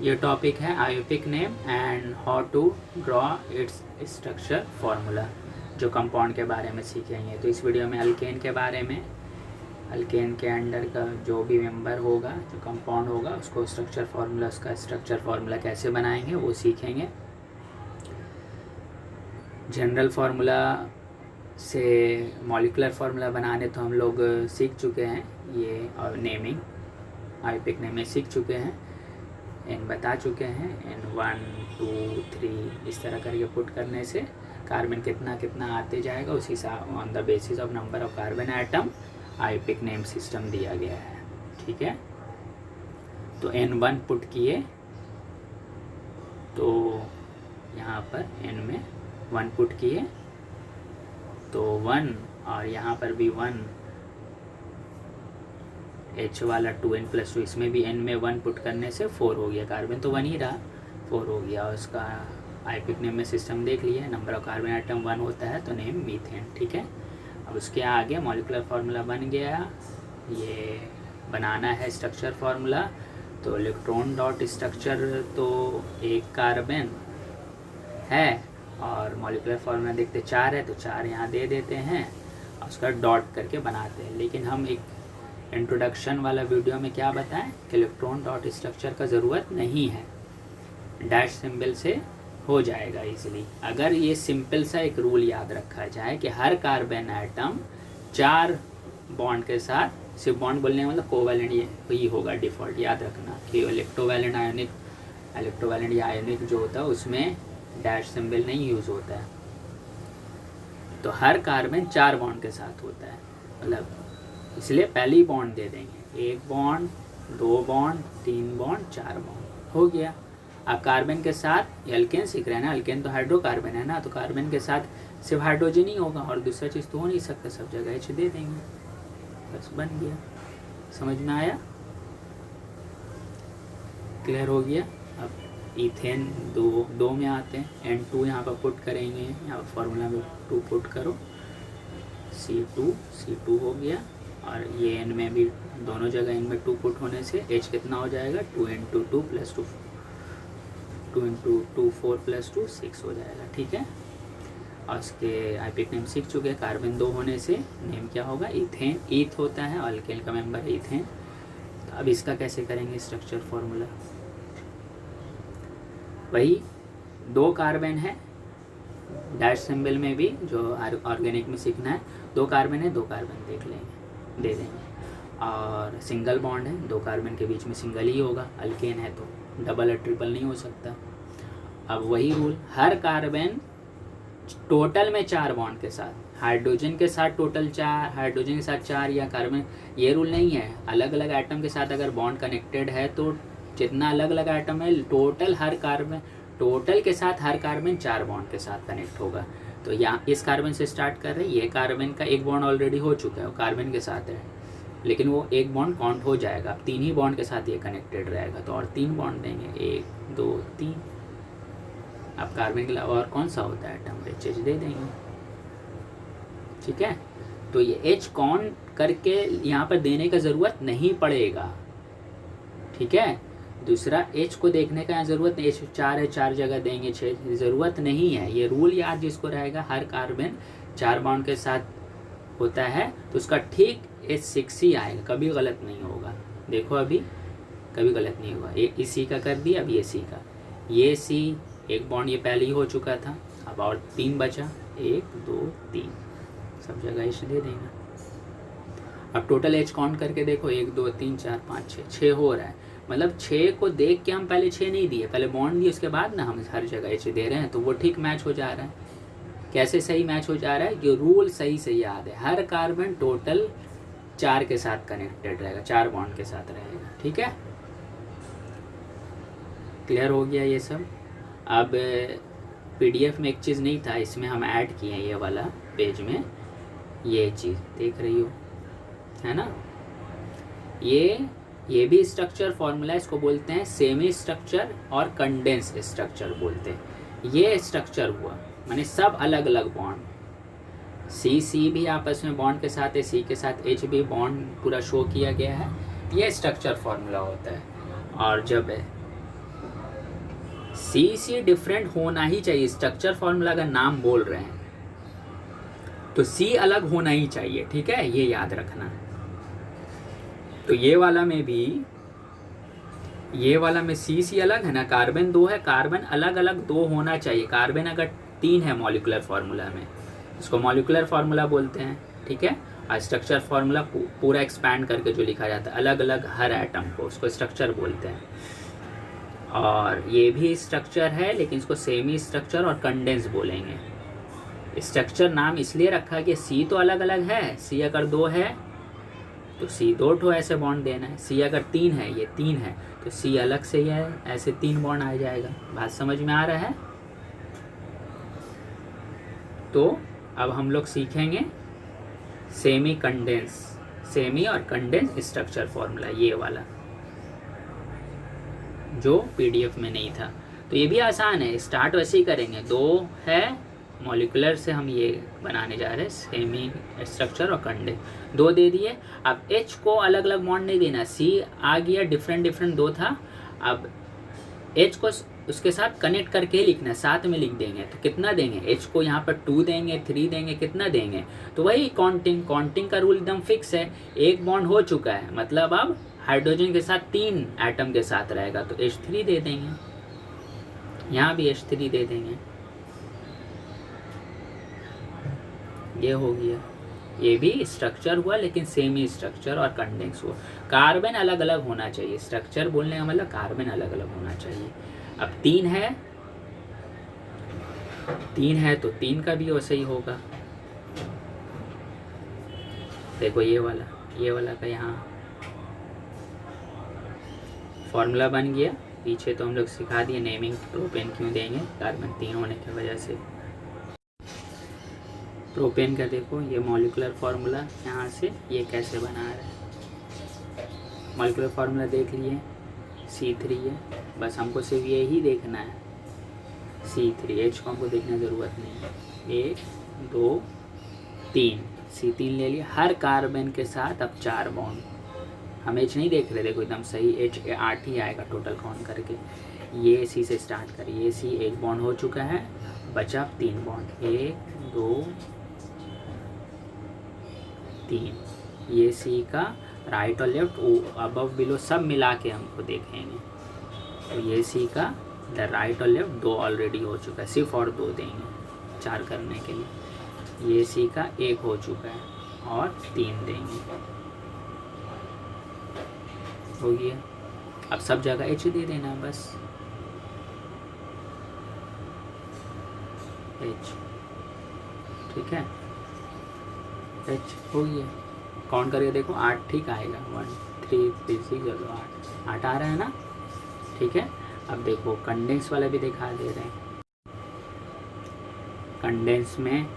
ये टॉपिक है IUPAC name and how to draw its structure formula, जो compound के बारे में सीखेंगे। तो इस वीडियो में अल्केन के बारे में, अल्केन के अंडर का जो भी मेंबर होगा, जो कंपाउंड होगा, उसको स्ट्रक्चर फार्मूला, उसका स्ट्रक्चर फार्मूला कैसे बनाएंगे वो सीखेंगे। जनरल फार्मूला से मॉलिकुलर फार्मूला बनाने तो हम लोग सीख चुके हैं ये, और नेमिंग आयोपिक नेम में सीख चुके हैं, एन बता चुके हैं, एन 1 2 3 इस तरह करके पुट करने से कार्बन कितना कितना आते जाएगा, उसी on the basis of number of carbon atom IUPAC name system दिया गया है। ठीक है, तो N1 पुट किए तो यहाँ पर N में 1 पुट किए तो 1, और यहाँ पर भी 1, H वाला 2n+2, इसमें भी N में 1 पुट करने से 4 हो गया। कार्बन तो 1 ही रहा, 4 हो गया। और उसका आयोपिक नेम में सिस्टम देख लिया, नंबर ऑफ कार्बन आइटम 1 होता है तो नेम मीथेन। ठीक है, अब उसके आगे मॉलिकुलर फार्मूला बन गया। ये बनाना है स्ट्रक्चर फार्मूला, तो इलेक्ट्रॉन डॉट स्ट्रक्चर तो एक कार्बन है और मॉलिकुलर फार्मूला देखते 4 है तो 4 यहाँ दे देते हैं और उसका डॉट करके बनाते हैं। लेकिन हम एक इंट्रोडक्शन वाला वीडियो में क्या बताएं कि इलेक्ट्रॉन डॉट स्ट्रक्चर का ज़रूरत नहीं है, डैश सिंबल से हो जाएगा इजीली। अगर ये सिंपल सा एक रूल याद रखा जाए कि हर कार्बन आइटम 4 बॉन्ड के साथ, सिर्फ बॉन्ड बोलने का मतलब कोवैलेंट ही होगा डिफ़ॉल्ट, याद रखना कि इलेक्ट्रोवैलेंट या आयोनिक जो होता है उसमें डैश सिंबल नहीं यूज़ होता है। तो हर कार्बन 4 बॉन्ड के साथ होता है, मतलब इसलिए पहले ही बॉन्ड दे देंगे, 1 बॉन्ड 2 बॉन्ड 3 बॉन्ड 4 बॉन्ड हो गया। अब कार्बन के साथ एल्केन सीख रहे हैं ना, एल्केन तो हाइड्रोकार्बन है ना, तो कार्बन के साथ सिर्फ हाइड्रोजन ही होगा और दूसरा चीज़ तो हो नहीं सकता, सब जगह H दे देंगे, बस बन गया। समझ में आया? क्लियर हो गया? अब इथेन दो में आते हैं, N2 यहाँ पर पुट करेंगे, यहाँ पर फॉर्मूला में 2 पुट करो, C2 हो गया। और ये N में भी दोनों जगह N में 2 पुट होने से H कितना हो जाएगा, 2 × 2 + 2, 2 × 2 4 + 2 6 हो जाएगा। ठीक है, और उसके आयोपिक नेम सीख चुके हैं। कार्बन 2 होने से नेम क्या होगा, इथेन, ईथ होता है, अल्केन का मेंबर है इथेन। तो अब इसका कैसे करेंगे स्ट्रक्चर फार्मूला, वही 2 कार्बन है, डैश सिंबल में भी जो ऑर्गेनिक में सीखना है, 2 कार्बन है, 2 कार्बन देख लेंगे, दे देंगे। और सिंगल बॉन्ड है, 2 कार्बन के बीच में सिंगल ही होगा, अल्केन है तो डबल या ट्रिपल नहीं हो सकता। अब वही रूल, हर कार्बन टोटल में 4 बॉन्ड के साथ, हाइड्रोजन के साथ टोटल 4, हाइड्रोजन के साथ 4 या कार्बन, ये रूल नहीं है। अलग अलग एटम के साथ अगर बॉन्ड कनेक्टेड है तो जितना अलग अलग एटम है टोटल के साथ हर कार्बन 4 बॉन्ड के साथ कनेक्ट होगा। तो यहाँ इस कार्बन से स्टार्ट कर रहे हैं, ये कार्बन का एक बॉन्ड ऑलरेडी हो चुका है, वो कार्बन के साथ है, लेकिन वो एक बॉन्ड काउंट हो जाएगा। अब 3 ही बॉन्ड के साथ ये कनेक्टेड रहेगा, तो और 3 बॉन्ड देंगे, 1 2 3। अब कार्बन के अलावा और कौन सा होता है एटम, HH दे देंगे। ठीक है, तो ये H काउंट करके यहाँ पर देने का ज़रूरत नहीं पड़ेगा। ठीक है, दूसरा H को देखने का ज़रूरत नहीं, H 4 है 4 जगह देंगे, 6 ज़रूरत नहीं है। ये रूल याद जिसको रहेगा, हर कार्बन 4 बॉन्ड के साथ होता है तो उसका ठीक H6 ही आएगा, कभी गलत नहीं होगा। देखो अभी कभी गलत नहीं होगा, इसी का कर दिया, अब ये C का, ये C एक बॉन्ड ये पहले ही हो चुका था, अब और 3 बचा, 1 2 3, सब जगह H दे देंगे। अब टोटल H काउंट करके देखो, 1 2 3 4 5 6 हो रहा है, मतलब 6 को देख के हम पहले 6 नहीं दिए, पहले बॉन्ड दिए, उसके बाद ना हम हर जगह H दे रहे हैं, तो वो ठीक मैच हो जा रहा है। कैसे सही मैच हो जा रहा है, जो रूल सही से याद है, हर कार्बन टोटल 4 के साथ कनेक्टेड रहेगा, 4 बॉन्ड के साथ रहेगा। ठीक है, क्लियर हो गया ये सब। अब PDF में एक चीज़ नहीं था, इसमें हम ऐड किए हैं, ये वाला पेज में ये चीज़ देख रही हो, है ना, ये भी स्ट्रक्चर फार्मूला, इसको बोलते हैं सेमी स्ट्रक्चर और कंडेंस स्ट्रक्चर बोलते हैं। ये स्ट्रक्चर हुआ माने सब अलग अलग बॉन्ड, C भी आपस में बॉन्ड के साथ है, C के साथ H भी बॉन्ड पूरा शो किया गया है, ये स्ट्रक्चर फार्मूला होता है। और जब सी डिफरेंट होना ही चाहिए। स्ट्रक्चर फॉर्मूला का नाम बोल रहे हैं तो सी अलग होना ही चाहिए, ठीक है, ये याद रखना। तो ये वाला में भी, ये वाला में सी अलग है ना, कार्बन 2 है, कार्बन अलग अलग 2 होना चाहिए। कार्बन अगर 3 है मॉलिक्यूलर फार्मूला में, इसको मॉलिक्यूलर फार्मूला बोलते हैं, ठीक है। और स्ट्रक्चर फार्मूला पूरा एक्सपैंड करके जो लिखा जाता है अलग अलग हर एटम को, उसको स्ट्रक्चर बोलते हैं। और ये भी स्ट्रक्चर है लेकिन इसको सेमी स्ट्रक्चर और कंडेंस बोलेंगे। स्ट्रक्चर नाम इसलिए रखा कि सी तो अलग अलग है, सी अगर 2 है तो सी 2 ठो ऐसे बॉन्ड देना है, सी अगर 3 है, ये 3 है तो सी अलग से ही है, ऐसे 3 बॉन्ड आ जाएगा। बात समझ में आ रहा है? तो अब हम लोग सीखेंगे सेमी कंडेंस, सेमी और कंडेंस स्ट्रक्चर फॉर्मूला, ये वाला जो पीडीएफ में नहीं था। तो ये भी आसान है, स्टार्ट वैसे ही करेंगे। 2 है मॉलिकुलर से हम ये बनाने जा रहे हैं सेमी स्ट्रक्चर और कंडेंस। 2 दे दिए। अब H को अलग अलग बॉन्ड नहीं देना, C आ गया, डिफरेंट 2 था। अब H को उसके साथ कनेक्ट करके लिखना, साथ में लिख देंगे तो कितना देंगे, H को यहाँ पर 2 देंगे, 3 देंगे, कितना देंगे, तो वही काउंटिंग का रूल एकदम फिक्स है। एक बॉन्ड हो चुका है, मतलब अब हाइड्रोजन के साथ 3 एटम के साथ रहेगा तो H3 दे देंगे, यहाँ भी H3 दे देंगे। ये हो गया, ये भी स्ट्रक्चर हुआ लेकिन सेमी स्ट्रक्चर और कंडेंस हुआ। कार्बन अलग अलग होना चाहिए, स्ट्रक्चर बोलने का मतलब कार्बन अलग अलग होना चाहिए। अब 3 है तो 3 का भी वैसे ही होगा। देखो ये वाला का यहाँ फॉर्मूला बन गया। पीछे तो हम लोग सिखा दिए नेमिंग, प्रोपेन क्यों देंगे, कार्बन 3 होने की वजह से। प्रोपेन का देखो ये मॉलिक्यूलर फार्मूला, यहाँ से ये कैसे बना रहा है। मॉलिक्यूलर फार्मूला देख लिए, C3 है, बस हमको सिर्फ यही देखना है C3। H को हमको देखने की ज़रूरत नहीं है। 1 2 3, C3 ले लिया। हर कार्बन के साथ अब 4 बॉन्ड, हम H नहीं देख रहे, देखो एकदम सही H 8 ही आएगा टोटल काउंट करके। ये C से स्टार्ट करिए, ये C 1 बॉन्ड हो चुका है, बचा 3 बॉन्ड, 1 2 3। ये C का राइट और लेफ्ट, अबव बिलो सब मिला के हमको देखेंगे। तो ये C का इधर राइट और लेफ्ट 2 ऑलरेडी हो चुका है, सिर्फ और 2 देंगे 4 करने के लिए। ये C का 1 हो चुका है और 3 देंगे, हो गया। अब सब जगह H दे देना बस, H, ठीक है, H हो गया। काउंट करके देखो 8 ठीक आएगा, 1 3 3 6 8 आ रहा है ना, ठीक है। अब देखो कंडेंस वाला भी दिखा दे रहे हैं। कंडेंस में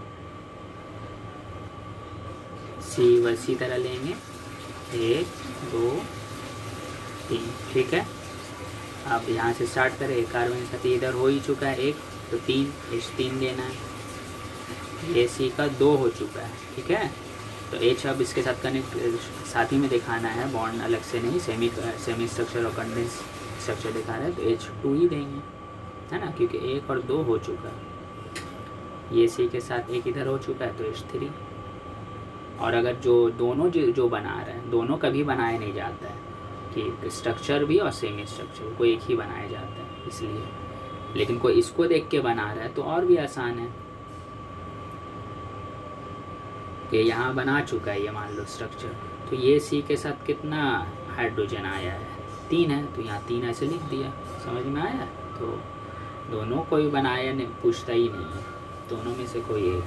C वैसी तरह लेंगे, 1 2 3, ठीक है। अब यहाँ से स्टार्ट करें, कार्बन का तो इधर हो ही चुका है 1, तो 3 H3 देना है। ये C का 2 हो चुका है, ठीक है। तो H अब इसके साथ कनेक्ट साथ ही में दिखाना है, बॉन्ड अलग से नहीं, सेमी स्ट्रक्चर और कंडेंस स्ट्रक्चर दिखा रहा है तो H2 ही देंगे, है ना, क्योंकि 1 और 2 हो चुका है। ये C के साथ 1 इधर हो चुका है तो H3। और अगर दोनों जो बना रहे हैं, दोनों कभी बनाया नहीं जाता है कि स्ट्रक्चर भी और सेमी स्ट्रक्चर को एक ही बनाया जाता है इसलिए, लेकिन कोई इसको देख के बना रहा है तो और भी आसान है कि यहाँ बना चुका है ये मान लो स्ट्रक्चर, तो ये C के साथ कितना हाइड्रोजन आया है, 3 है, तो यहाँ 3 ऐसे लिख दिया। समझ में आया? तो दोनों कोई बनाया नहीं, पूछता ही नहीं है, दोनों में से कोई एक।